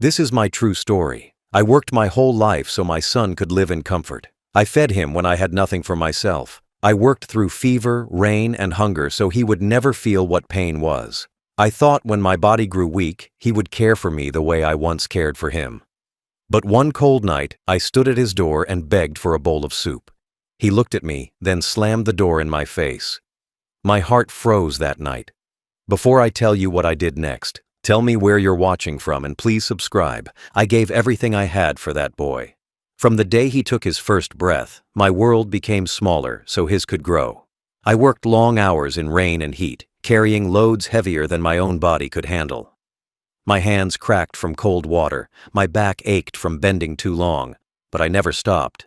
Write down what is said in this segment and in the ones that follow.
This is my true story. I worked my whole life so my son could live in comfort. I fed him when I had nothing for myself. I worked through fever, rain, and hunger so he would never feel what pain was. I thought when my body grew weak, he would care for me the way I once cared for him. But one cold night, I stood at his door and begged for a bowl of soup. He looked at me, then slammed the door in my face. My heart froze that night. Before I tell you what I did next, tell me where you're watching from and please subscribe. I gave everything I had for that boy. From the day he took his first breath, my world became smaller so his could grow. I worked long hours in rain and heat, carrying loads heavier than my own body could handle. My hands cracked from cold water, my back ached from bending too long, but I never stopped.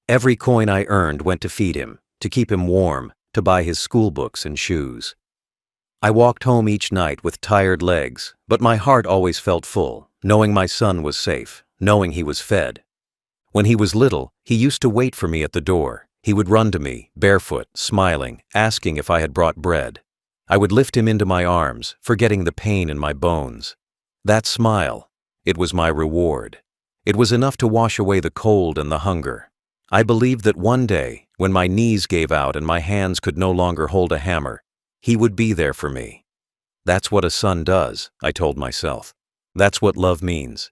Every coin I earned went to feed him, to keep him warm, to buy his school books and shoes. I walked home each night with tired legs, but my heart always felt full, knowing my son was safe, knowing he was fed. When he was little, he used to wait for me at the door. He would run to me, barefoot, smiling, asking if I had brought bread. I would lift him into my arms, forgetting the pain in my bones. That smile, it was my reward. It was enough to wash away the cold and the hunger. I believed that one day, when my knees gave out and my hands could no longer hold a hammer, he would be there for me. That's what a son does, I told myself. That's what love means.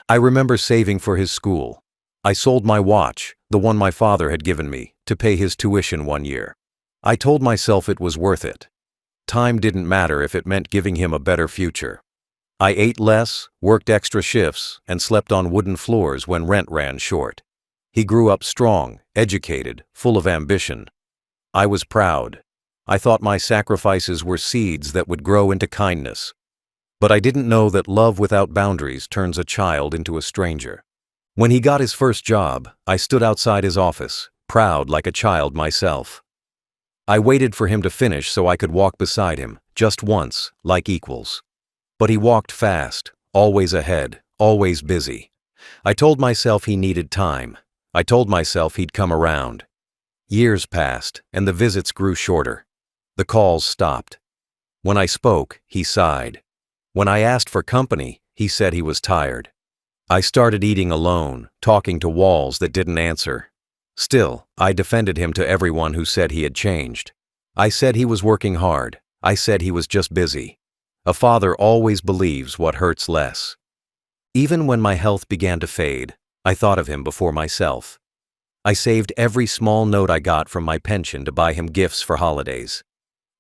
I remember saving for his school. I sold my watch, the one my father had given me, to pay his tuition one year. I told myself it was worth it. Time didn't matter if it meant giving him a better future. I ate less, worked extra shifts, and slept on wooden floors when rent ran short. He grew up strong, educated, full of ambition. I was proud. I thought my sacrifices were seeds that would grow into kindness. But I didn't know that love without boundaries turns a child into a stranger. When he got his first job, I stood outside his office, proud like a child myself. I waited for him to finish so I could walk beside him, just once, like equals. But he walked fast, always ahead, always busy. I told myself he needed time. I told myself he'd come around. Years passed, and the visits grew shorter. The calls stopped. When I spoke, he sighed. When I asked for company, he said he was tired. I started eating alone, talking to walls that didn't answer. Still, I defended him to everyone who said he had changed. I said he was working hard. I said he was just busy. A father always believes what hurts less. Even when my health began to fade, I thought of him before myself. I saved every small note I got from my pension to buy him gifts for holidays.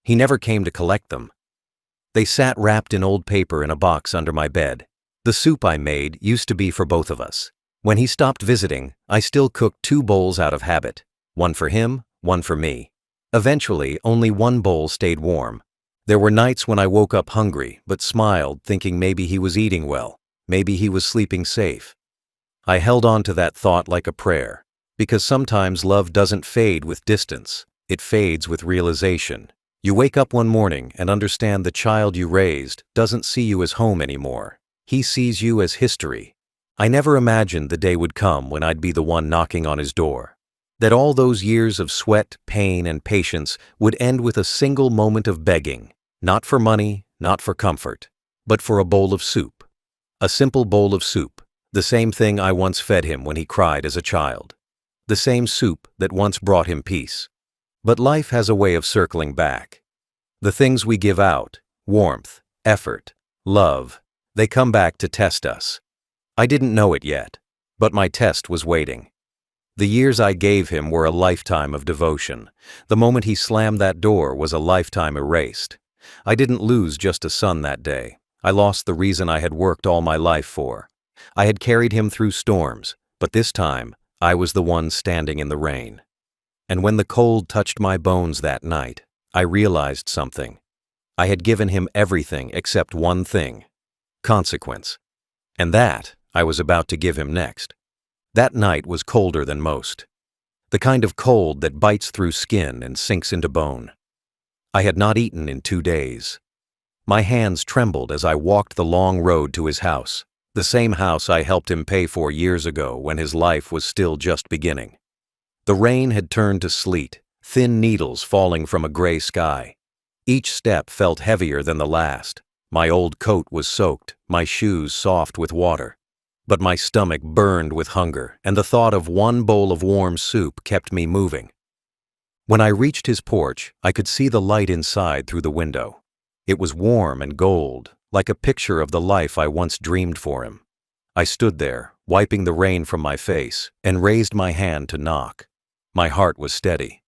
He never came to collect them. They sat wrapped in old paper in a box under my bed. The soup I made used to be for both of us. When he stopped visiting, I still cooked 2 bowls out of habit. One for him, one for me. Eventually, only one bowl stayed warm. There were nights when I woke up hungry, but smiled, thinking maybe he was eating well. Maybe he was sleeping safe. I held on to that thought like a prayer, because sometimes love doesn't fade with distance. It fades with realization. You wake up one morning and understand the child you raised doesn't see you as home anymore. He sees you as history. I never imagined the day would come when I'd be the one knocking on his door. That all those years of sweat, pain, and patience would end with a single moment of begging, not for money, not for comfort, but for a bowl of soup. A simple bowl of soup, the same thing I once fed him when he cried as a child. The same soup that once brought him peace. But life has a way of circling back. The things we give out, warmth, effort, love, they come back to test us. I didn't know it yet, but my test was waiting. The years I gave him were a lifetime of devotion. The moment he slammed that door was a lifetime erased. I didn't lose just a son that day. I lost the reason I had worked all my life for. I had carried him through storms, but this time, I was the one standing in the rain. And when the cold touched my bones that night, I realized something. I had given him everything except one thing: consequence. And that I was about to give him next. That night was colder than most. The kind of cold that bites through skin and sinks into bone. I had not eaten in 2 days. My hands trembled as I walked the long road to his house, the same house I helped him pay for years ago when his life was still just beginning. The rain had turned to sleet, thin needles falling from a gray sky. Each step felt heavier than the last. My old coat was soaked, my shoes soft with water. But my stomach burned with hunger, and the thought of one bowl of warm soup kept me moving. When I reached his porch, I could see the light inside through the window. It was warm and gold, like a picture of the life I once dreamed for him. I stood there, wiping the rain from my face, and raised my hand to knock. My heart was steady.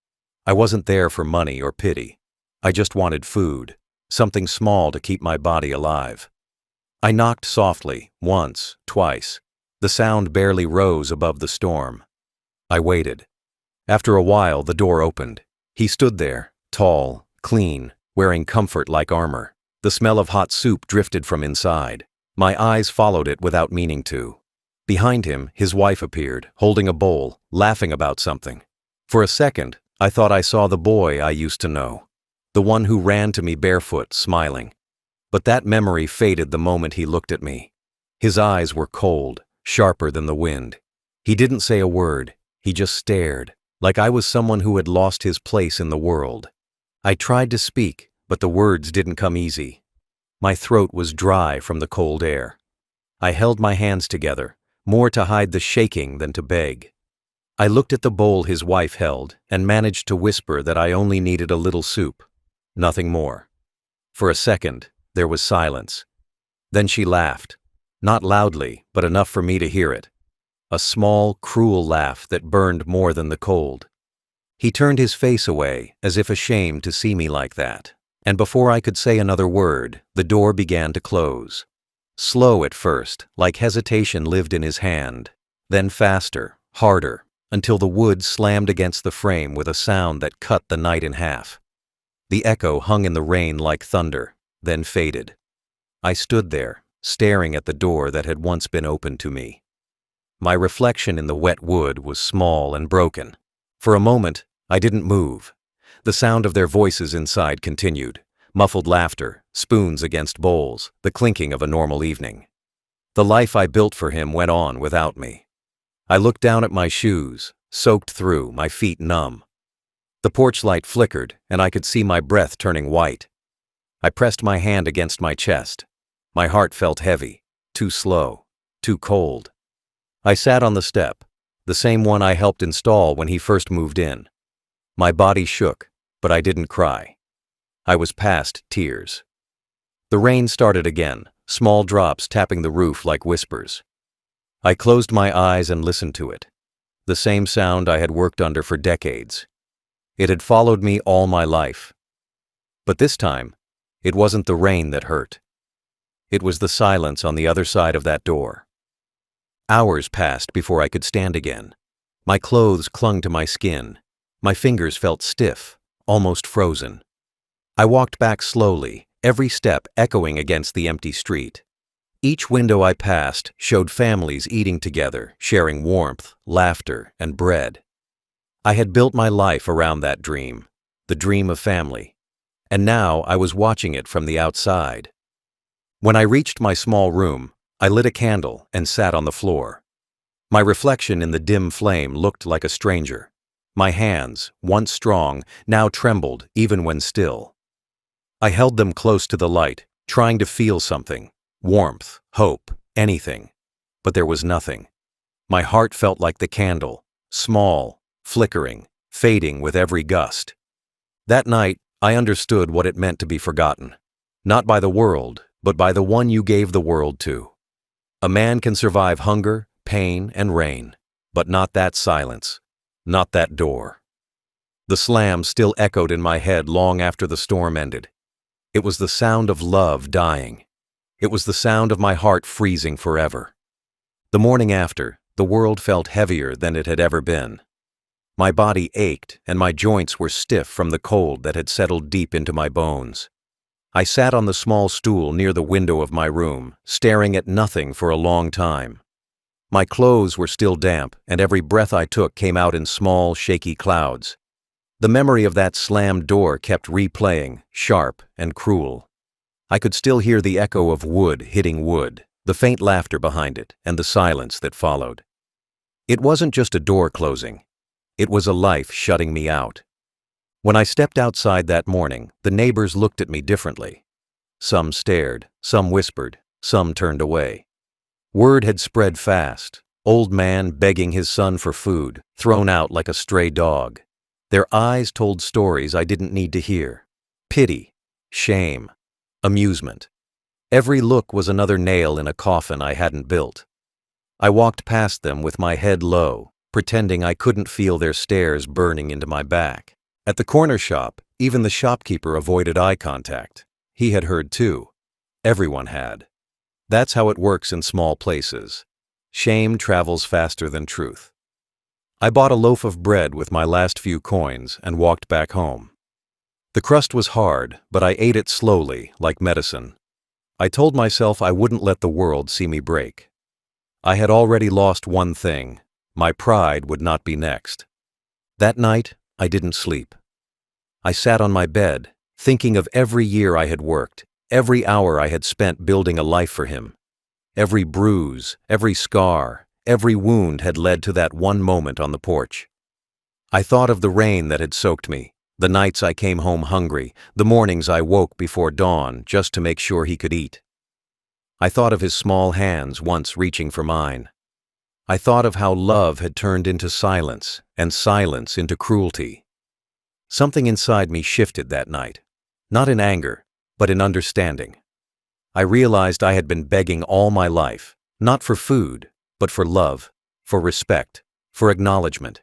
I wasn't there for money or pity. I just wanted food, something small to keep my body alive. I knocked softly, once, twice. The sound barely rose above the storm. I waited. After a while, the door opened. He stood there, tall, clean, wearing comfort like armor. The smell of hot soup drifted from inside. My eyes followed it without meaning to. Behind him, his wife appeared, holding a bowl, laughing about something. For a second, I thought I saw the boy I used to know, the one who ran to me barefoot, smiling. But that memory faded the moment he looked at me. His eyes were cold, sharper than the wind. He didn't say a word. He just stared, like I was someone who had lost his place in the world. I tried to speak, but the words didn't come easy. My throat was dry from the cold air. I held my hands together, more to hide the shaking than to beg. I looked at the bowl his wife held and managed to whisper that I only needed a little soup. Nothing more. For a second, there was silence. Then she laughed, not loudly, but enough for me to hear it. A small, cruel laugh that burned more than the cold. He turned his face away, as if ashamed to see me like that. And before I could say another word, the door began to close. Slow at first, like hesitation lived in his hand. Then faster, harder, until the wood slammed against the frame with a sound that cut the night in half. The echo hung in the rain like thunder, then faded. I stood there, staring at the door that had once been open to me. My reflection in the wet wood was small and broken. For a moment, I didn't move. The sound of their voices inside continued, muffled laughter, spoons against bowls, the clinking of a normal evening. The life I built for him went on without me. I looked down at my shoes, soaked through, my feet numb. The porch light flickered, and I could see my breath turning white. I pressed my hand against my chest. My heart felt heavy, too slow, too cold. I sat on the step, the same one I helped install when he first moved in. My body shook, but I didn't cry. I was past tears. The rain started again, small drops tapping the roof like whispers. I closed my eyes and listened to it. The same sound I had worked under for decades. It had followed me all my life. But this time, it wasn't the rain that hurt. It was the silence on the other side of that door. Hours passed before I could stand again. My clothes clung to my skin. My fingers felt stiff, almost frozen. I walked back slowly, every step echoing against the empty street. Each window I passed showed families eating together, sharing warmth, laughter, and bread. I had built my life around that dream, the dream of family, and now I was watching it from the outside. When I reached my small room, I lit a candle and sat on the floor. My reflection in the dim flame looked like a stranger. My hands, once strong, now trembled even when still. I held them close to the light, trying to feel something, warmth, hope, anything. But there was nothing. My heart felt like the candle, small, flickering, fading with every gust. That night, I understood what it meant to be forgotten. Not by the world, but by the one you gave the world to. A man can survive hunger, pain, and rain, but not that silence, not that door. The slam still echoed in my head long after the storm ended. It was the sound of love dying. It was the sound of my heart freezing forever. The morning after, the world felt heavier than it had ever been. My body ached, and my joints were stiff from the cold that had settled deep into my bones. I sat on the small stool near the window of my room, staring at nothing for a long time. My clothes were still damp, and every breath I took came out in small, shaky clouds. The memory of that slammed door kept replaying, sharp and cruel. I could still hear the echo of wood hitting wood, the faint laughter behind it, and the silence that followed. It wasn't just a door closing. It was a life shutting me out. When I stepped outside that morning, the neighbors looked at me differently. Some stared, some whispered, some turned away. Word had spread fast. Old man begging his son for food, thrown out like a stray dog. Their eyes told stories I didn't need to hear. Pity, shame, amusement. Every look was another nail in a coffin I hadn't built. I walked past them with my head low, pretending I couldn't feel their stares burning into my back. At the corner shop, even the shopkeeper avoided eye contact. He had heard too. Everyone had. That's how it works in small places. Shame travels faster than truth. I bought a loaf of bread with my last few coins and walked back home. The crust was hard, but I ate it slowly, like medicine. I told myself I wouldn't let the world see me break. I had already lost one thing. My pride would not be next. That night, I didn't sleep. I sat on my bed, thinking of every year I had worked, every hour I had spent building a life for him. Every bruise, every scar, every wound had led to that one moment on the porch. I thought of the rain that had soaked me, the nights I came home hungry, the mornings I woke before dawn just to make sure he could eat. I thought of his small hands once reaching for mine. I thought of how love had turned into silence, and silence into cruelty. Something inside me shifted that night, not in anger, but in understanding. I realized I had been begging all my life, not for food, but for love, for respect, for acknowledgement.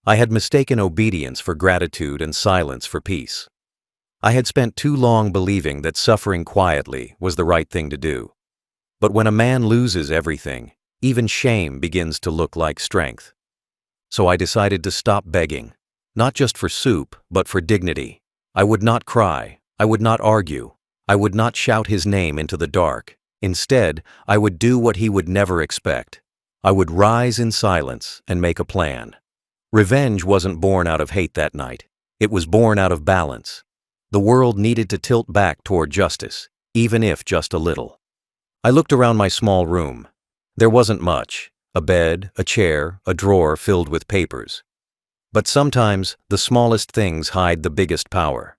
I had mistaken obedience for gratitude and silence for peace. I had spent too long believing that suffering quietly was the right thing to do. But when a man loses everything, even shame begins to look like strength. So I decided to stop begging, not just for soup, but for dignity. I would not cry, I would not argue, I would not shout his name into the dark. Instead, I would do what he would never expect. I would rise in silence and make a plan. Revenge wasn't born out of hate that night. It was born out of balance. The world needed to tilt back toward justice, even if just a little. I looked around my small room. There wasn't much: a bed, a chair, a drawer filled with papers. But sometimes the smallest things hide the biggest power.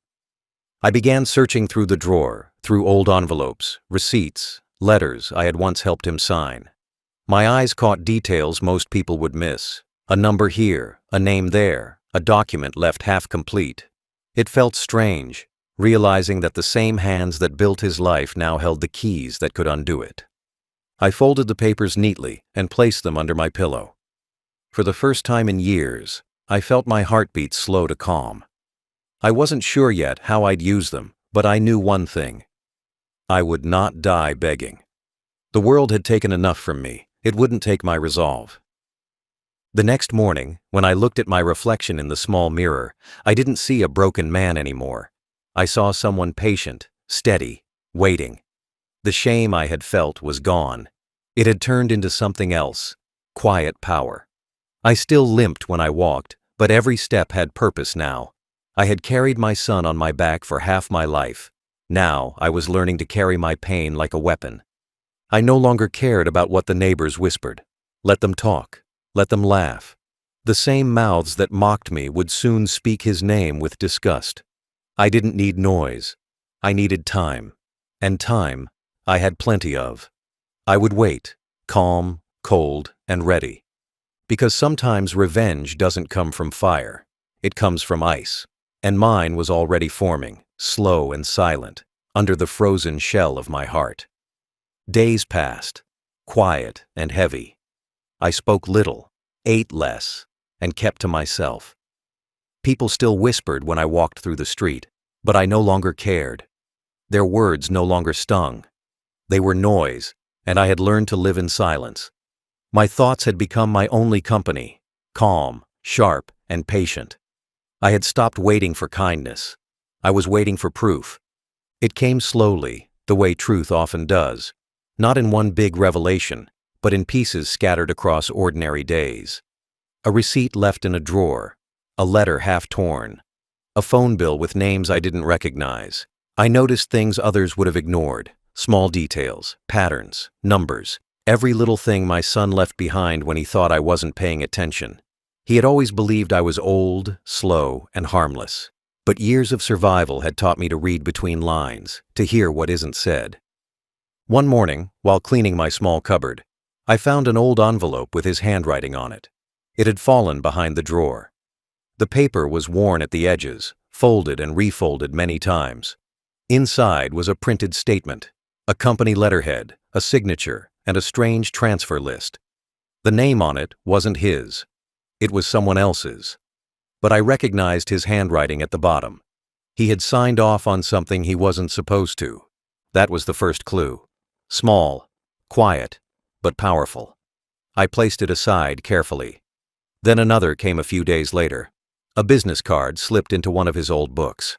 I began searching through the drawer, through old envelopes, receipts, letters I had once helped him sign. My eyes caught details most people would miss: a number here, a name there, a document left half complete. It felt strange, realizing that the same hands that built his life now held the keys that could undo it. I folded the papers neatly and placed them under my pillow. For the first time in years, I felt my heartbeat slow to calm. I wasn't sure yet how I'd use them, but I knew one thing: I would not die begging. The world had taken enough from me. It wouldn't take my resolve. The next morning, when I looked at my reflection in the small mirror, I didn't see a broken man anymore. I saw someone patient, steady, waiting. The shame I had felt was gone. It had turned into something else: quiet power. I still limped when I walked, but every step had purpose now. I had carried my son on my back for half my life. Now I was learning to carry my pain like a weapon. I no longer cared about what the neighbors whispered. Let them talk. Let them laugh. The same mouths that mocked me would soon speak his name with disgust. I didn't need noise. I needed time. And time I had plenty of. I would wait, calm, cold, and ready. Because sometimes revenge doesn't come from fire. It comes from ice. And mine was already forming, slow and silent, under the frozen shell of my heart. Days passed, quiet and heavy. I spoke little, ate less, and kept to myself. People still whispered when I walked through the street, but I no longer cared. Their words no longer stung. They were noise, and I had learned to live in silence. My thoughts had become my only company, calm, sharp, and patient. I had stopped waiting for kindness. I was waiting for proof. It came slowly, the way truth often does, not in one big revelation, but in pieces scattered across ordinary days. A receipt left in a drawer, a letter half torn, a phone bill with names I didn't recognize. I noticed things others would have ignored: small details, patterns, numbers, every little thing my son left behind when he thought I wasn't paying attention. He had always believed I was old, slow, and harmless. But years of survival had taught me to read between lines, to hear what isn't said. One morning, while cleaning my small cupboard, I found an old envelope with his handwriting on it. It had fallen behind the drawer. The paper was worn at the edges, folded and refolded many times. Inside was a printed statement, a company letterhead, a signature, and a strange transfer list. The name on it wasn't his. It was someone else's. But I recognized his handwriting at the bottom. He had signed off on something he wasn't supposed to. That was the first clue. Small, quiet, but powerful. I placed it aside carefully. Then another came a few days later. A business card slipped into one of his old books.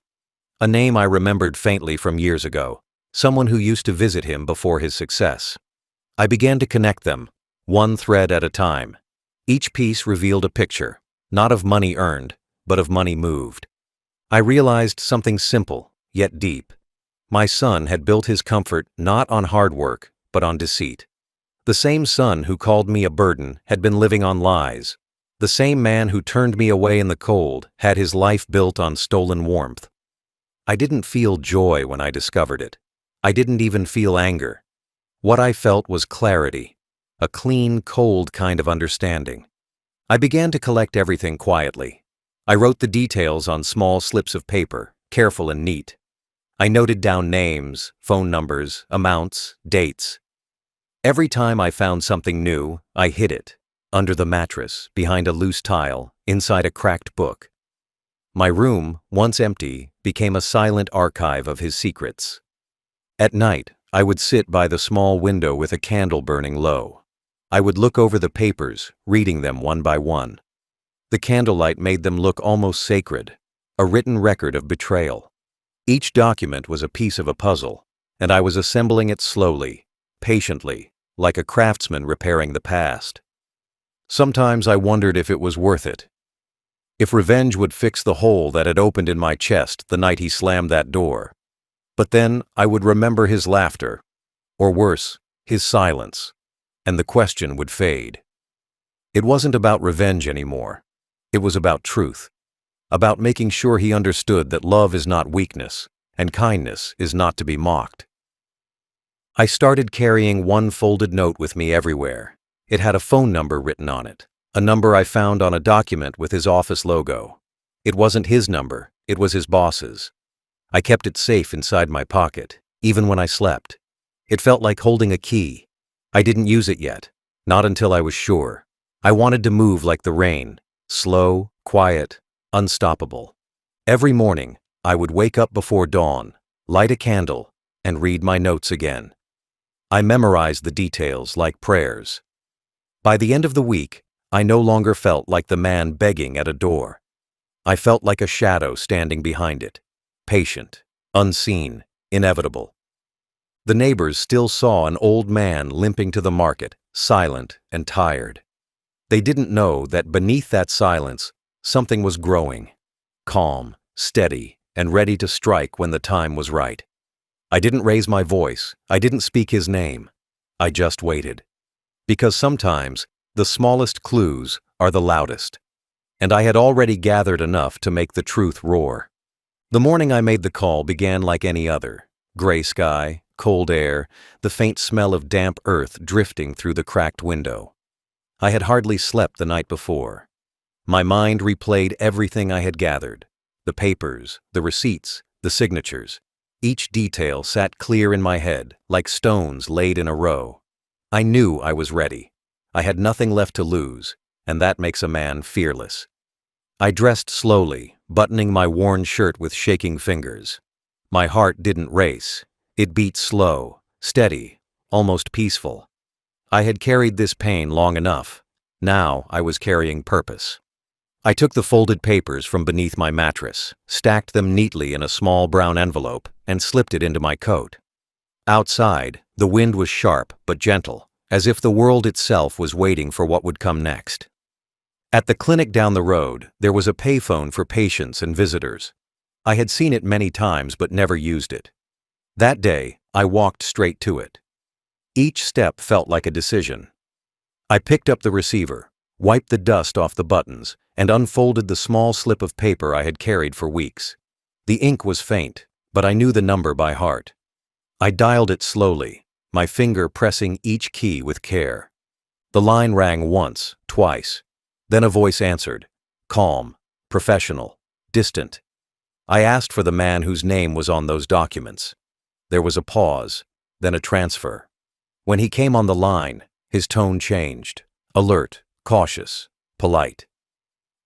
A name I remembered faintly from years ago, someone who used to visit him before his success. I began to connect them, one thread at a time. Each piece revealed a picture, not of money earned, but of money moved. I realized something simple, yet deep. My son had built his comfort not on hard work, but on deceit. The same son who called me a burden had been living on lies. The same man who turned me away in the cold had his life built on stolen warmth. I didn't feel joy when I discovered it. I didn't even feel anger. What I felt was clarity, a clean, cold kind of understanding. I began to collect everything quietly. I wrote the details on small slips of paper, careful and neat. I noted down names, phone numbers, amounts, dates. Every time I found something new, I hid it, under the mattress, behind a loose tile, inside a cracked book. My room, once empty, became a silent archive of his secrets. At night, I would sit by the small window with a candle burning low. I would look over the papers, reading them one by one. The candlelight made them look almost sacred, a written record of betrayal. Each document was a piece of a puzzle, and I was assembling it slowly, patiently, like a craftsman repairing the past. Sometimes I wondered if it was worth it. If revenge would fix the hole that had opened in my chest the night he slammed that door. But then I would remember his laughter, or worse, his silence, and the question would fade. It wasn't about revenge anymore. It was about truth, about making sure he understood that love is not weakness, and kindness is not to be mocked. I started carrying one folded note with me everywhere. It had a phone number written on it, a number I found on a document with his office logo. It wasn't his number, it was his boss's. I kept it safe inside my pocket, even when I slept. It felt like holding a key. I didn't use it yet, not until I was sure. I wanted to move like the rain, slow, quiet, unstoppable. Every morning, I would wake up before dawn, light a candle, and read my notes again. I memorized the details like prayers. By the end of the week, I no longer felt like the man begging at a door. I felt like a shadow standing behind it. Patient, unseen, inevitable. The neighbors still saw an old man limping to the market, silent and tired. They didn't know that beneath that silence, something was growing, calm, steady, and ready to strike when the time was right. I didn't raise my voice, I didn't speak his name. I just waited. Because sometimes, the smallest clues are the loudest. And I had already gathered enough to make the truth roar. The morning I made the call began like any other. Gray sky, cold air, the faint smell of damp earth drifting through the cracked window. I had hardly slept the night before. My mind replayed everything I had gathered. The papers, the receipts, the signatures. Each detail sat clear in my head, like stones laid in a row. I knew I was ready. I had nothing left to lose, and that makes a man fearless. I dressed slowly, buttoning my worn shirt with shaking fingers. My heart didn't race. It beat slow, steady, almost peaceful. I had carried this pain long enough. Now I was carrying purpose. I took the folded papers from beneath my mattress, stacked them neatly in a small brown envelope, and slipped it into my coat. Outside, the wind was sharp but gentle, as if the world itself was waiting for what would come next. At the clinic down the road, there was a payphone for patients and visitors. I had seen it many times but never used it. That day, I walked straight to it. Each step felt like a decision. I picked up the receiver, wiped the dust off the buttons, and unfolded the small slip of paper I had carried for weeks. The ink was faint, but I knew the number by heart. I dialed it slowly, my finger pressing each key with care. The line rang once, twice. Then a voice answered. Calm, professional, distant. I asked for the man whose name was on those documents. There was a pause, then a transfer. When he came on the line, his tone changed. Alert, cautious, polite.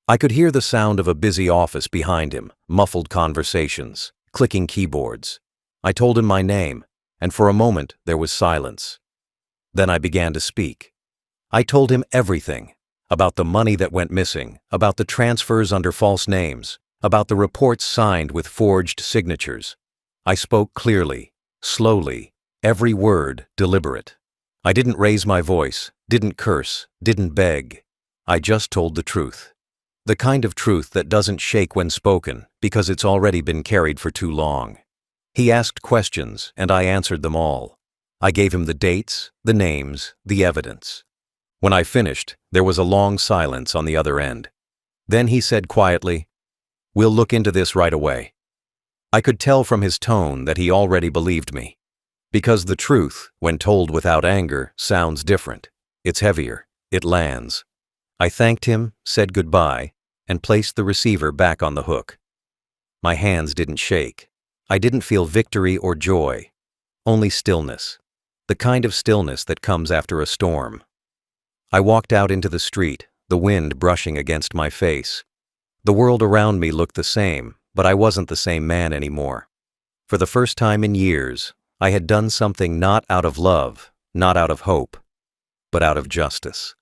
I could hear the sound of a busy office behind him, muffled conversations, clicking keyboards. I told him my name, and for a moment there was silence. Then I began to speak. I told him everything, about the money that went missing, about the transfers under false names, about the reports signed with forged signatures. I spoke clearly, slowly, every word deliberate. I didn't raise my voice, didn't curse, didn't beg. I just told the truth. The kind of truth that doesn't shake when spoken because it's already been carried for too long. He asked questions, and I answered them all. I gave him the dates, the names, the evidence. When I finished, there was a long silence on the other end. Then he said quietly, "We'll look into this right away." I could tell from his tone that he already believed me. Because the truth, when told without anger, sounds different. It's heavier. It lands. I thanked him, said goodbye, and placed the receiver back on the hook. My hands didn't shake. I didn't feel victory or joy. Only stillness. The kind of stillness that comes after a storm. I walked out into the street, the wind brushing against my face. The world around me looked the same, but I wasn't the same man anymore. For the first time in years, I had done something not out of love, not out of hope, but out of justice.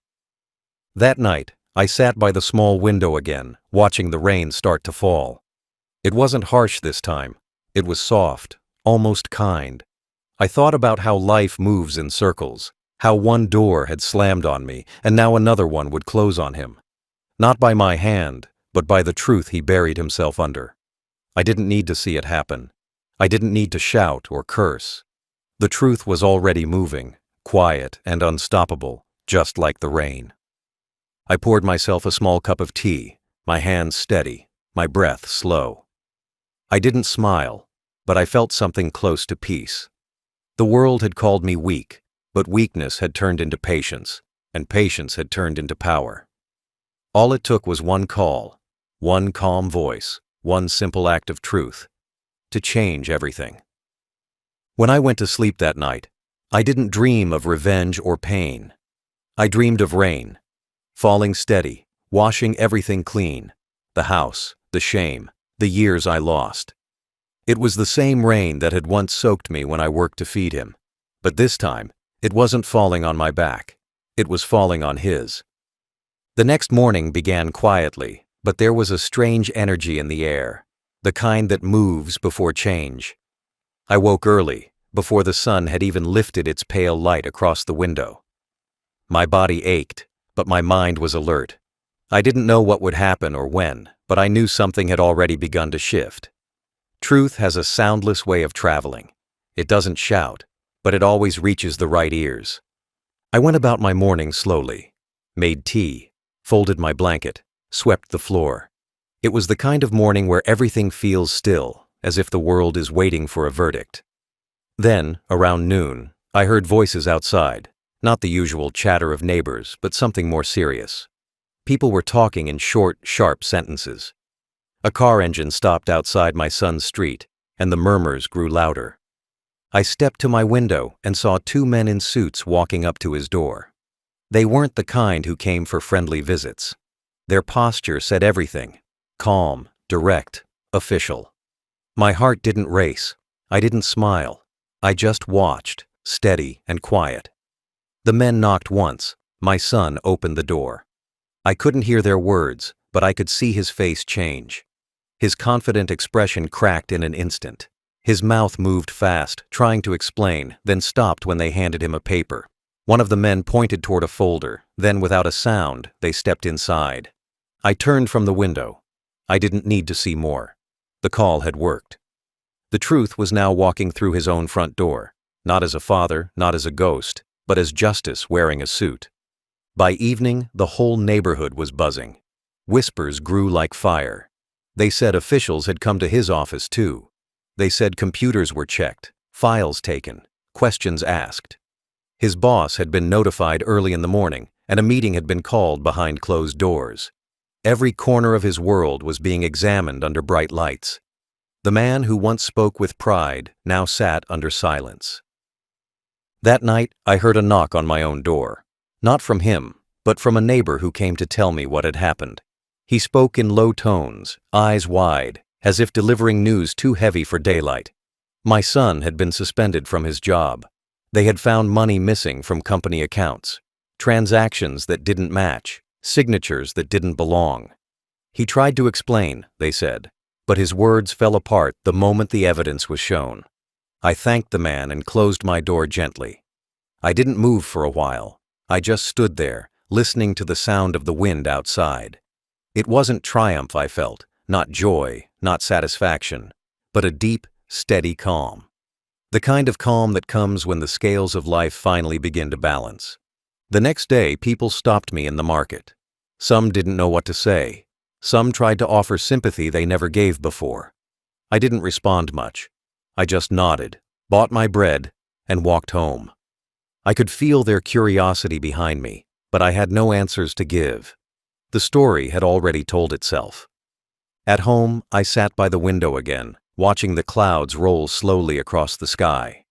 That night, I sat by the small window again, watching the rain start to fall. It wasn't harsh this time. It was soft, almost kind. I thought about how life moves in circles, how one door had slammed on me, and now another one would close on him. Not by my hand, but by the truth he buried himself under. I didn't need to see it happen. I didn't need to shout or curse. The truth was already moving, quiet and unstoppable, just like the rain. I poured myself a small cup of tea, my hands steady, my breath slow. I didn't smile, but I felt something close to peace. The world had called me weak, but weakness had turned into patience, and patience had turned into power. All it took was one call, one calm voice, one simple act of truth, to change everything. When I went to sleep that night, I didn't dream of revenge or pain. I dreamed of rain, falling steady, washing everything clean, the house, the shame, the years I lost. It was the same rain that had once soaked me when I worked to feed him, but this time, it wasn't falling on my back. It was falling on his. The next morning began quietly, but there was a strange energy in the air, the kind that moves before change. I woke early, before the sun had even lifted its pale light across the window. My body ached, but my mind was alert. I didn't know what would happen or when, but I knew something had already begun to shift. Truth has a soundless way of traveling. It doesn't shout, but it always reaches the right ears. I went about my morning slowly, made tea, folded my blanket, swept the floor. It was the kind of morning where everything feels still, as if the world is waiting for a verdict. Then, around noon, I heard voices outside, not the usual chatter of neighbors, but something more serious. People were talking in short, sharp sentences. A car engine stopped outside my son's street, and the murmurs grew louder. I stepped to my window and saw two men in suits walking up to his door. They weren't the kind who came for friendly visits. Their posture said everything: calm, direct, official. My heart didn't race. I didn't smile. I just watched, steady and quiet. The men knocked once. My son opened the door. I couldn't hear their words, but I could see his face change. His confident expression cracked in an instant. His mouth moved fast, trying to explain, then stopped when they handed him a paper. One of the men pointed toward a folder, then without a sound, they stepped inside. I turned from the window. I didn't need to see more. The call had worked. The truth was now walking through his own front door, not as a father, not as a ghost, but as justice wearing a suit. By evening, the whole neighborhood was buzzing. Whispers grew like fire. They said officials had come to his office too. They said computers were checked, files taken, questions asked. His boss had been notified early in the morning, and a meeting had been called behind closed doors. Every corner of his world was being examined under bright lights. The man who once spoke with pride now sat under silence. That night, I heard a knock on my own door. Not from him, but from a neighbor who came to tell me what had happened. He spoke in low tones, eyes wide, as if delivering news too heavy for daylight. My son had been suspended from his job. They had found money missing from company accounts, transactions that didn't match, signatures that didn't belong. He tried to explain, they said, but his words fell apart the moment the evidence was shown. I thanked the man and closed my door gently. I didn't move for a while. I just stood there, listening to the sound of the wind outside. It wasn't triumph I felt, not joy, not satisfaction, but a deep, steady calm. The kind of calm that comes when the scales of life finally begin to balance. The next day, people stopped me in the market. Some didn't know what to say. Some tried to offer sympathy they never gave before. I didn't respond much. I just nodded, bought my bread, and walked home. I could feel their curiosity behind me, but I had no answers to give. The story had already told itself. At home, I sat by the window again, watching the clouds roll slowly across the sky.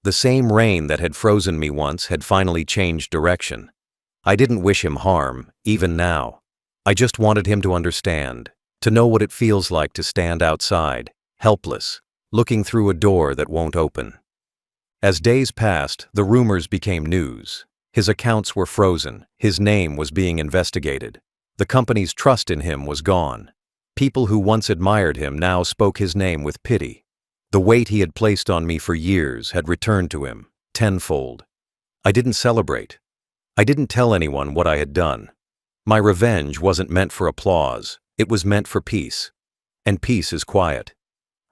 The same rain that had frozen me once had finally changed direction. I didn't wish him harm, even now. I just wanted him to understand, to know what it feels like to stand outside, helpless, looking through a door that won't open. As days passed, the rumors became news. His accounts were frozen, his name was being investigated. The company's trust in him was gone. People who once admired him now spoke his name with pity. The weight he had placed on me for years had returned to him, tenfold. I didn't celebrate. I didn't tell anyone what I had done. My revenge wasn't meant for applause, it was meant for peace. And peace is quiet.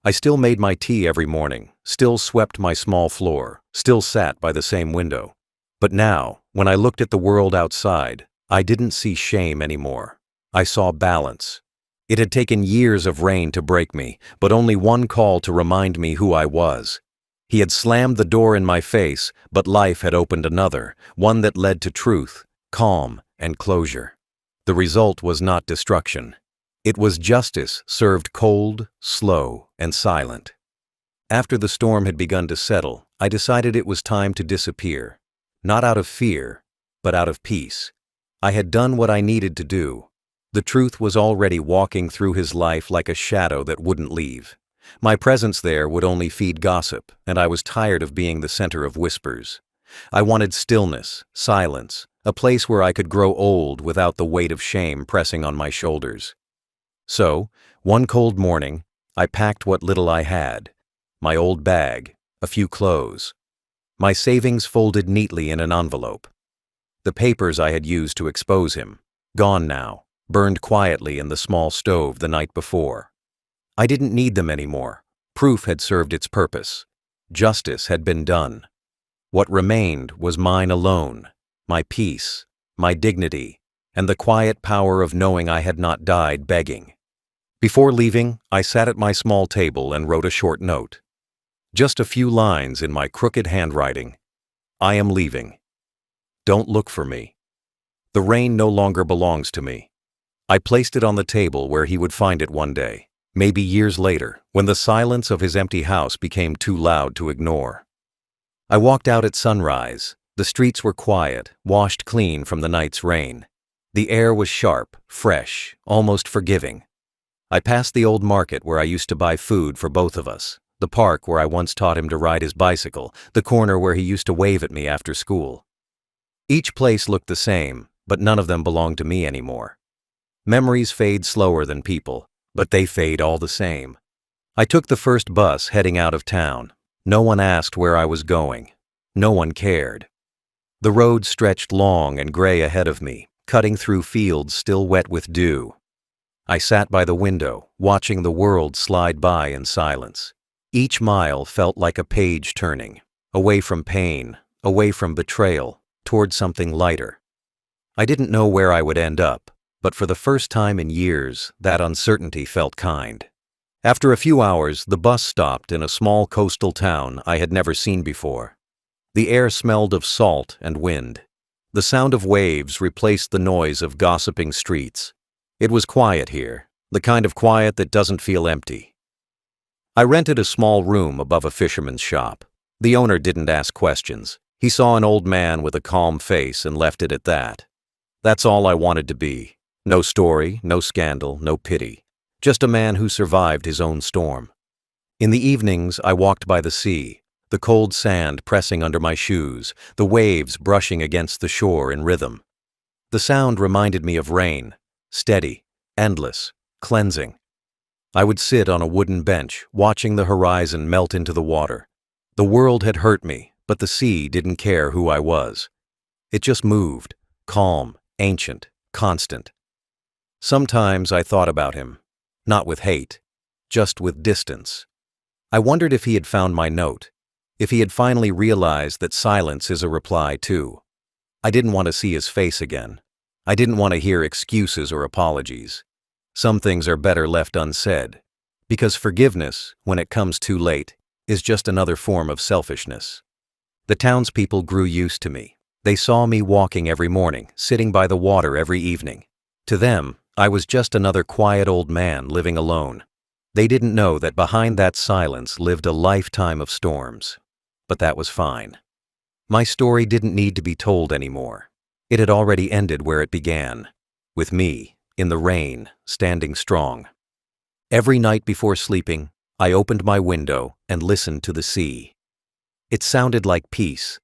I still made my tea every morning, still swept my small floor, still sat by the same window. But now, when I looked at the world outside, I didn't see shame anymore. I saw balance. It had taken years of rain to break me, but only one call to remind me who I was. He had slammed the door in my face, but life had opened another, one that led to truth, calm, and closure. The result was not destruction. It was justice served cold, slow, and silent. After the storm had begun to settle, I decided it was time to disappear. Not out of fear, but out of peace. I had done what I needed to do. The truth was already walking through his life like a shadow that wouldn't leave. My presence there would only feed gossip, and I was tired of being the center of whispers. I wanted stillness, silence, a place where I could grow old without the weight of shame pressing on my shoulders. So, one cold morning, I packed what little I had. My old bag, a few clothes. My savings folded neatly in an envelope. The papers I had used to expose him, gone now, burned quietly in the small stove the night before. I didn't need them anymore. Proof had served its purpose. Justice had been done. What remained was mine alone, my peace, my dignity, and the quiet power of knowing I had not died begging. Before leaving, I sat at my small table and wrote a short note. Just a few lines in my crooked handwriting. I am leaving. Don't look for me. The rain no longer belongs to me. I placed it on the table where he would find it one day, maybe years later, when the silence of his empty house became too loud to ignore. I walked out at sunrise. The streets were quiet, washed clean from the night's rain. The air was sharp, fresh, almost forgiving. I passed the old market where I used to buy food for both of us, the park where I once taught him to ride his bicycle, the corner where he used to wave at me after school. Each place looked the same, but none of them belonged to me anymore. Memories fade slower than people, but they fade all the same. I took the first bus heading out of town. No one asked where I was going. No one cared. The road stretched long and gray ahead of me, cutting through fields still wet with dew. I sat by the window, watching the world slide by in silence. Each mile felt like a page turning, away from pain, away from betrayal, toward something lighter. I didn't know where I would end up, but for the first time in years, that uncertainty felt kind. After a few hours, the bus stopped in a small coastal town I had never seen before. The air smelled of salt and wind. The sound of waves replaced the noise of gossiping streets. It was quiet here, the kind of quiet that doesn't feel empty. I rented a small room above a fisherman's shop. The owner didn't ask questions. He saw an old man with a calm face and left it at that. That's all I wanted to be. No story, no scandal, no pity. Just a man who survived his own storm. In the evenings, I walked by the sea, the cold sand pressing under my shoes, the waves brushing against the shore in rhythm. The sound reminded me of rain, steady, endless, cleansing. I would sit on a wooden bench, watching the horizon melt into the water. The world had hurt me, but the sea didn't care who I was. It just moved, calm, ancient, constant. Sometimes I thought about him, not with hate, just with distance. I wondered if he had found my note, if he had finally realized that silence is a reply too. I didn't want to see his face again. I didn't want to hear excuses or apologies. Some things are better left unsaid, because forgiveness, when it comes too late, is just another form of selfishness. The townspeople grew used to me. They saw me walking every morning, sitting by the water every evening. To them, I was just another quiet old man living alone. They didn't know that behind that silence lived a lifetime of storms. But that was fine. My story didn't need to be told anymore. It had already ended where it began, with me, in the rain, standing strong. Every night before sleeping, I opened my window and listened to the sea. It sounded like peace.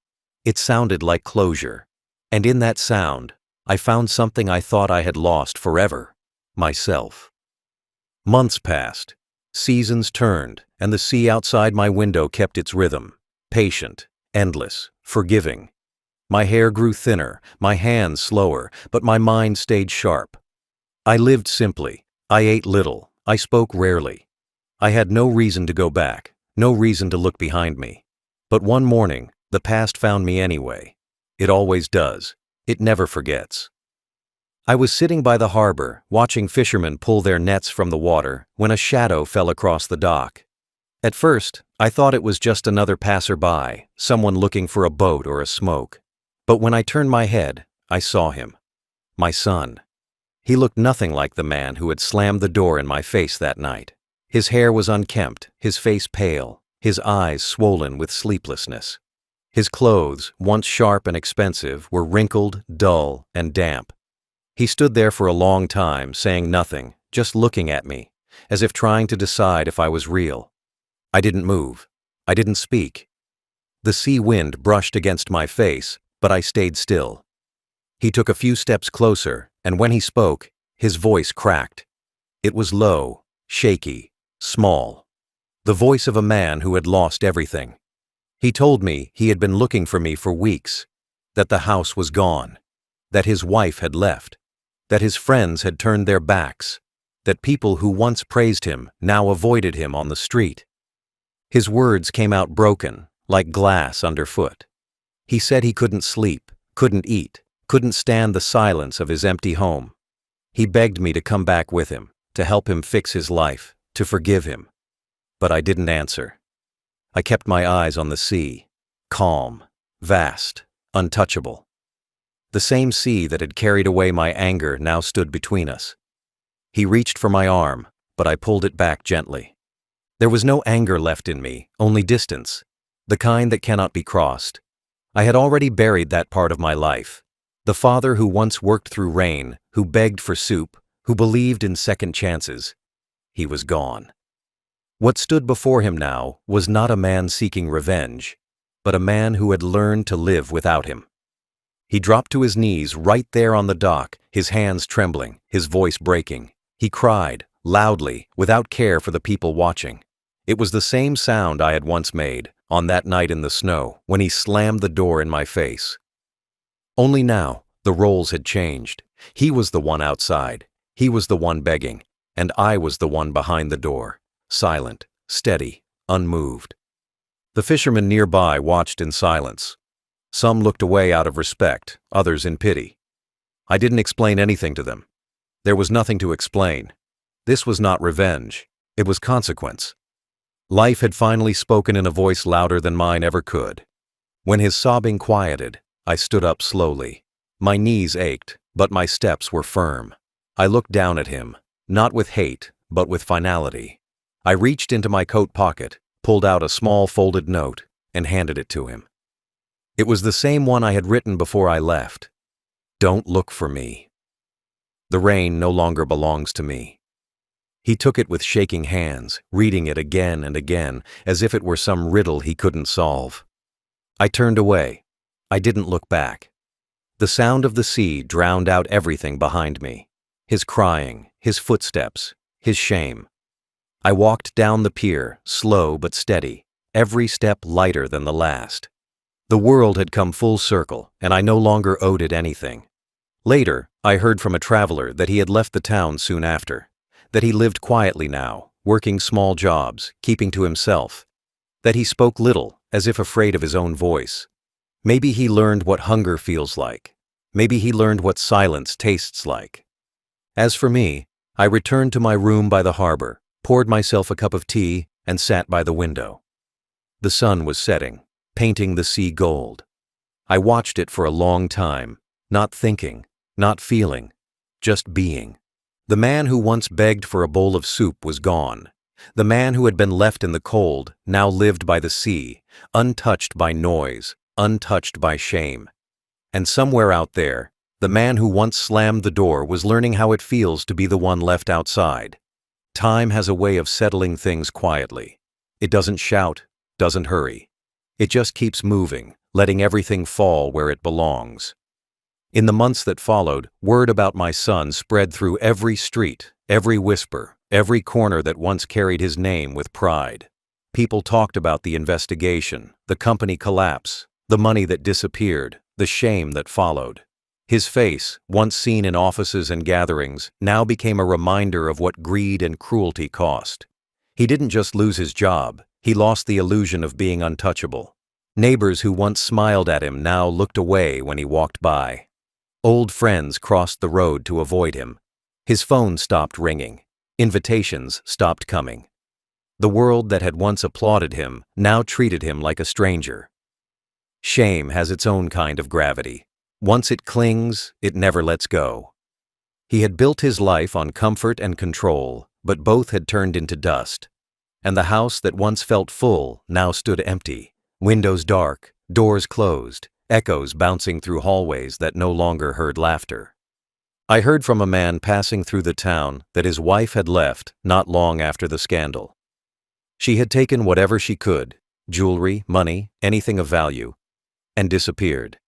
It sounded like closure. And in that sound, I found something I thought I had lost forever: myself. Months passed. Seasons turned, and the sea outside my window kept its rhythm, patient, endless, forgiving. My hair grew thinner, my hands slower, but my mind stayed sharp. I lived simply. I ate little. I spoke rarely. I had no reason to go back, no reason to look behind me. But one morning, the past found me anyway. It always does. It never forgets. I was sitting by the harbor, watching fishermen pull their nets from the water, when a shadow fell across the dock. At first, I thought it was just another passerby, someone looking for a boat or a smoke. But when I turned my head, I saw him. My son. He looked nothing like the man who had slammed the door in my face that night. His hair was unkempt, his face pale, his eyes swollen with sleeplessness. His clothes, once sharp and expensive, were wrinkled, dull, and damp. He stood there for a long time, saying nothing, just looking at me, as if trying to decide if I was real. I didn't move. I didn't speak. The sea wind brushed against my face, but I stayed still. He took a few steps closer, and when he spoke, his voice cracked. It was low, shaky, small. The voice of a man who had lost everything. He told me he had been looking for me for weeks, that the house was gone, that his wife had left, that his friends had turned their backs, that people who once praised him now avoided him on the street. His words came out broken, like glass underfoot. He said he couldn't sleep, couldn't eat, couldn't stand the silence of his empty home. He begged me to come back with him, to help him fix his life, to forgive him. But I didn't answer. I kept my eyes on the sea, calm, vast, untouchable. The same sea that had carried away my anger now stood between us. He reached for my arm, but I pulled it back gently. There was no anger left in me, only distance, the kind that cannot be crossed. I had already buried that part of my life. The father who once worked through rain, who begged for soup, who believed in second chances. He was gone. What stood before him now was not a man seeking revenge, but a man who had learned to live without him. He dropped to his knees right there on the dock, his hands trembling, his voice breaking. He cried, loudly, without care for the people watching. It was the same sound I had once made, on that night in the snow, when he slammed the door in my face. Only now, the roles had changed. He was the one outside, he was the one begging, and I was the one behind the door, silent, steady, unmoved. The fishermen nearby watched in silence. Some looked away out of respect, others in pity. I didn't explain anything to them. There was nothing to explain. This was not revenge. It was consequence. Life had finally spoken in a voice louder than mine ever could. When his sobbing quieted, I stood up slowly. My knees ached, but my steps were firm. I looked down at him, not with hate, but with finality. I reached into my coat pocket, pulled out a small folded note, and handed it to him. It was the same one I had written before I left. Don't look for me. The rain no longer belongs to me. He took it with shaking hands, reading it again and again, as if it were some riddle he couldn't solve. I turned away. I didn't look back. The sound of the sea drowned out everything behind me. His crying, his footsteps, his shame. I walked down the pier, slow but steady, every step lighter than the last. The world had come full circle, and I no longer owed it anything. Later, I heard from a traveler that he had left the town soon after, that he lived quietly now, working small jobs, keeping to himself, that he spoke little, as if afraid of his own voice. Maybe he learned what hunger feels like. Maybe he learned what silence tastes like. As for me, I returned to my room by the harbor, poured myself a cup of tea, and sat by the window. The sun was setting, painting the sea gold. I watched it for a long time, not thinking, not feeling, just being. The man who once begged for a bowl of soup was gone. The man who had been left in the cold now lived by the sea, untouched by noise, untouched by shame. And somewhere out there, the man who once slammed the door was learning how it feels to be the one left outside. Time has a way of settling things quietly. It doesn't shout, doesn't hurry. It just keeps moving, letting everything fall where it belongs. In the months that followed, word about my son spread through every street, every whisper, every corner that once carried his name with pride. People talked about the investigation, the company collapse, the money that disappeared, the shame that followed. His face, once seen in offices and gatherings, now became a reminder of what greed and cruelty cost. He didn't just lose his job, he lost the illusion of being untouchable. Neighbors who once smiled at him now looked away when he walked by. Old friends crossed the road to avoid him. His phone stopped ringing. Invitations stopped coming. The world that had once applauded him now treated him like a stranger. Shame has its own kind of gravity. Once it clings, it never lets go. He had built his life on comfort and control, but both had turned into dust. And the house that once felt full now stood empty, windows dark, doors closed, echoes bouncing through hallways that no longer heard laughter. I heard from a man passing through the town that his wife had left not long after the scandal. She had taken whatever she could, jewelry, money, anything of value, and disappeared.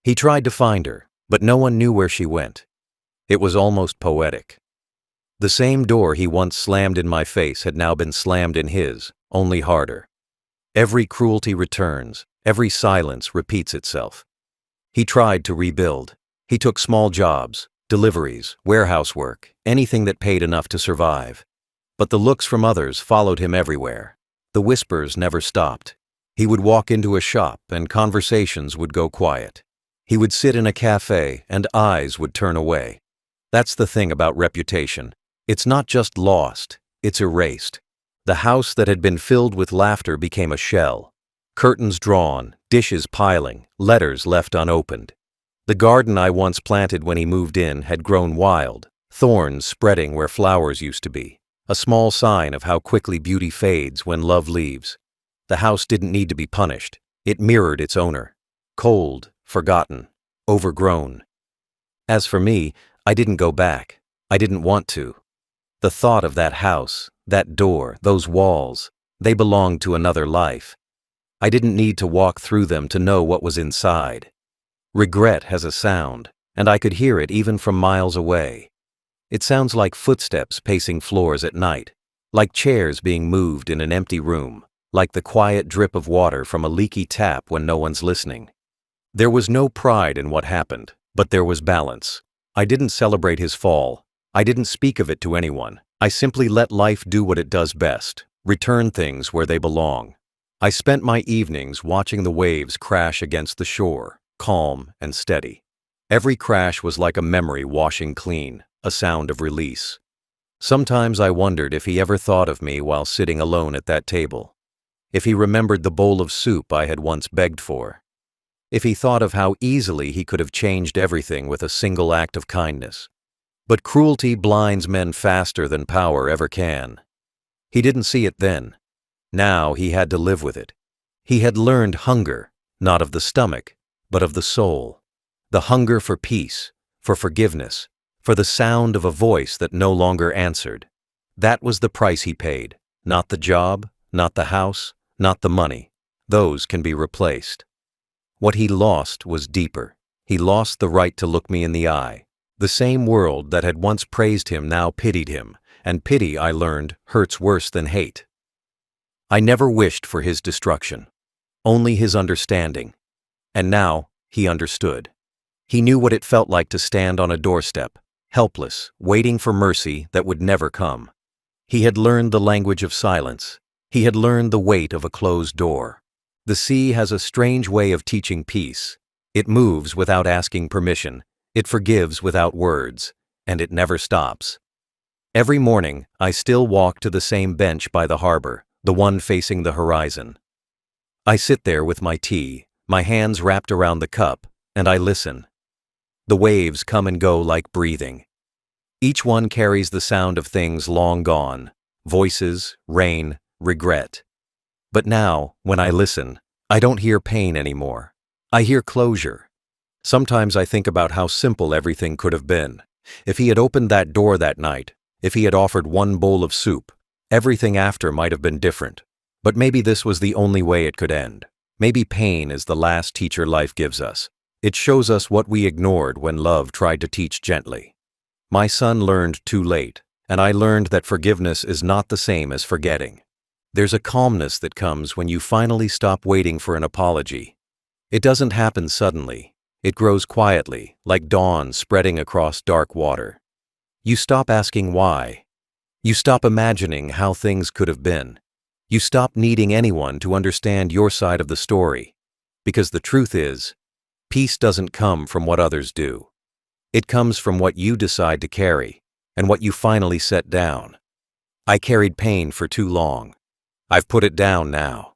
He tried to find her, but no one knew where she went. It was almost poetic. The same door he once slammed in my face had now been slammed in his, only harder. Every cruelty returns, every silence repeats itself. He tried to rebuild. He took small jobs, deliveries, warehouse work, anything that paid enough to survive. But the looks from others followed him everywhere. The whispers never stopped. He would walk into a shop and conversations would go quiet. He would sit in a cafe and eyes would turn away. That's the thing about reputation. It's not just lost, it's erased. The house that had been filled with laughter became a shell. Curtains drawn, dishes piling, letters left unopened. The garden I once planted when he moved in had grown wild, thorns spreading where flowers used to be. A small sign of how quickly beauty fades when love leaves. The house didn't need to be punished. It mirrored its owner. Cold, forgotten, overgrown. As for me, I didn't go back. I didn't want to. The thought of that house, that door, those walls, they belonged to another life. I didn't need to walk through them to know what was inside. Regret has a sound, and I could hear it even from miles away. It sounds like footsteps pacing floors at night, like chairs being moved in an empty room, like the quiet drip of water from a leaky tap when no one's listening. There was no pride in what happened, but there was balance. I didn't celebrate his fall. I didn't speak of it to anyone. I simply let life do what it does best, return things where they belong. I spent my evenings watching the waves crash against the shore, calm and steady. Every crash was like a memory washing clean, a sound of release. Sometimes I wondered if he ever thought of me while sitting alone at that table. If he remembered the bowl of soup I had once begged for. if he thought of how easily he could have changed everything with a single act of kindness. But cruelty blinds men faster than power ever can. He didn't see it then. Now he had to live with it. He had learned hunger, not of the stomach, but of the soul. The hunger for peace, for forgiveness, for the sound of a voice that no longer answered. That was the price he paid. Not the job, not the house, not the money. Those can be replaced. What he lost was deeper. He lost the right to look me in the eye. The same world that had once praised him now pitied him, and pity, I learned, hurts worse than hate. I never wished for his destruction, only his understanding. And now he understood. He knew what it felt like to stand on a doorstep, helpless, waiting for mercy that would never come. He had learned the language of silence. He had learned the weight of a closed door. The sea has a strange way of teaching peace. It moves without asking permission. It forgives without words, and it never stops. Every morning, I still walk to the same bench by the harbor, the one facing the horizon. I sit there with my tea, my hands wrapped around the cup, and I listen. The waves come and go like breathing. Each one carries the sound of things long gone, voices, rain, regret. But now, when I listen, I don't hear pain anymore. I hear closure. Sometimes I think about how simple everything could have been. If he had opened that door that night, if he had offered one bowl of soup, everything after might have been different. But maybe this was the only way it could end. Maybe pain is the last teacher life gives us. It shows us what we ignored when love tried to teach gently. My son learned too late, and I learned that forgiveness is not the same as forgetting. There's a calmness that comes when you finally stop waiting for an apology. It doesn't happen suddenly. It grows quietly, like dawn spreading across dark water. You stop asking why. You stop imagining how things could have been. You stop needing anyone to understand your side of the story. Because the truth is, peace doesn't come from what others do. It comes from what you decide to carry, and what you finally set down. I carried pain for too long. I've put it down now.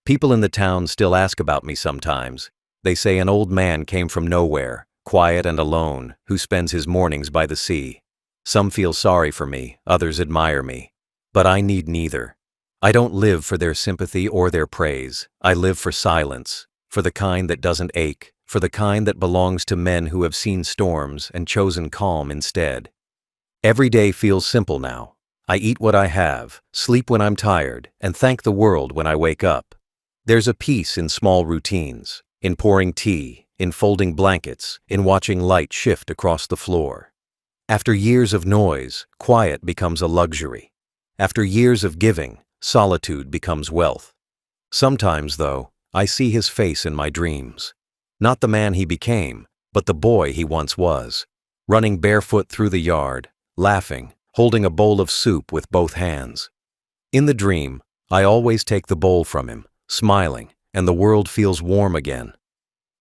People in the town still ask about me sometimes. They say an old man came from nowhere, quiet and alone, who spends his mornings by the sea. Some feel sorry for me, others admire me. But I need neither. I don't live for their sympathy or their praise. I live for silence, for the kind that doesn't ache, for the kind that belongs to men who have seen storms and chosen calm instead. Every day feels simple now. I eat what I have, sleep when I'm tired, and thank the world when I wake up. There's a peace in small routines. In pouring tea, in folding blankets, in watching light shift across the floor. After years of noise, quiet becomes a luxury. After years of giving, solitude becomes wealth. Sometimes, though, I see his face in my dreams. Not the man he became, but the boy he once was. Running barefoot through the yard, laughing, holding a bowl of soup with both hands. In the dream, I always take the bowl from him, smiling, and the world feels warm again.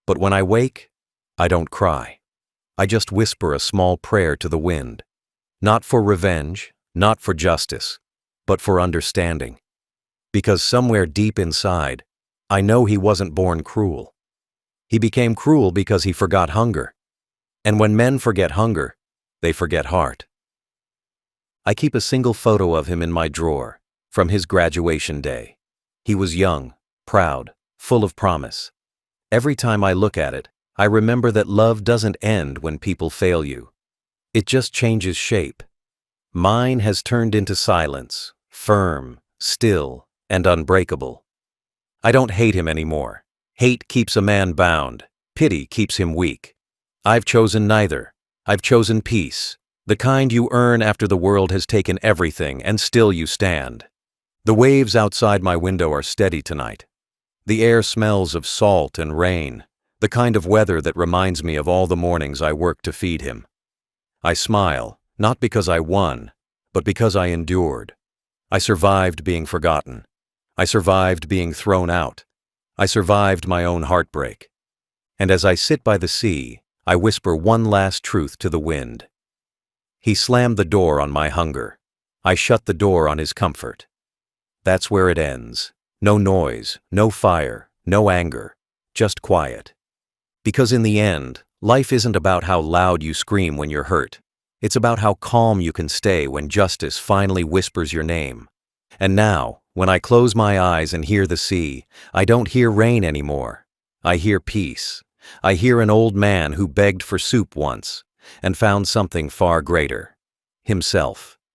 But when I wake, I don't cry. I just whisper a small prayer to the wind. Not for revenge, not for justice, but for understanding. Because somewhere deep inside, I know he wasn't born cruel. He became cruel because he forgot hunger. And when men forget hunger, they forget heart. I keep a single photo of him in my drawer, from his graduation day. He was young, proud, full of promise. Every time I look at it, I remember that love doesn't end when people fail you. It just changes shape. Mine has turned into silence, firm, still, and unbreakable. I don't hate him anymore. Hate keeps a man bound. Pity keeps him weak. I've chosen neither. I've chosen peace, the kind you earn after the world has taken everything and still you stand. The waves outside my window are steady tonight. The air smells of salt and rain, the kind of weather that reminds me of all the mornings I worked to feed him. I smile, not because I won, but because I endured. I survived being forgotten. I survived being thrown out. I survived my own heartbreak. And as I sit by the sea, I whisper one last truth to the wind. He slammed the door on my hunger. I shut the door on his comfort. That's where it ends. No noise, no fire, no anger, just quiet. Because in the end, life isn't about how loud you scream when you're hurt. It's about how calm you can stay when justice finally whispers your name. And now, when I close my eyes and hear the sea, I don't hear rain anymore. I hear peace. I hear an old man who begged for soup once and found something far greater: himself.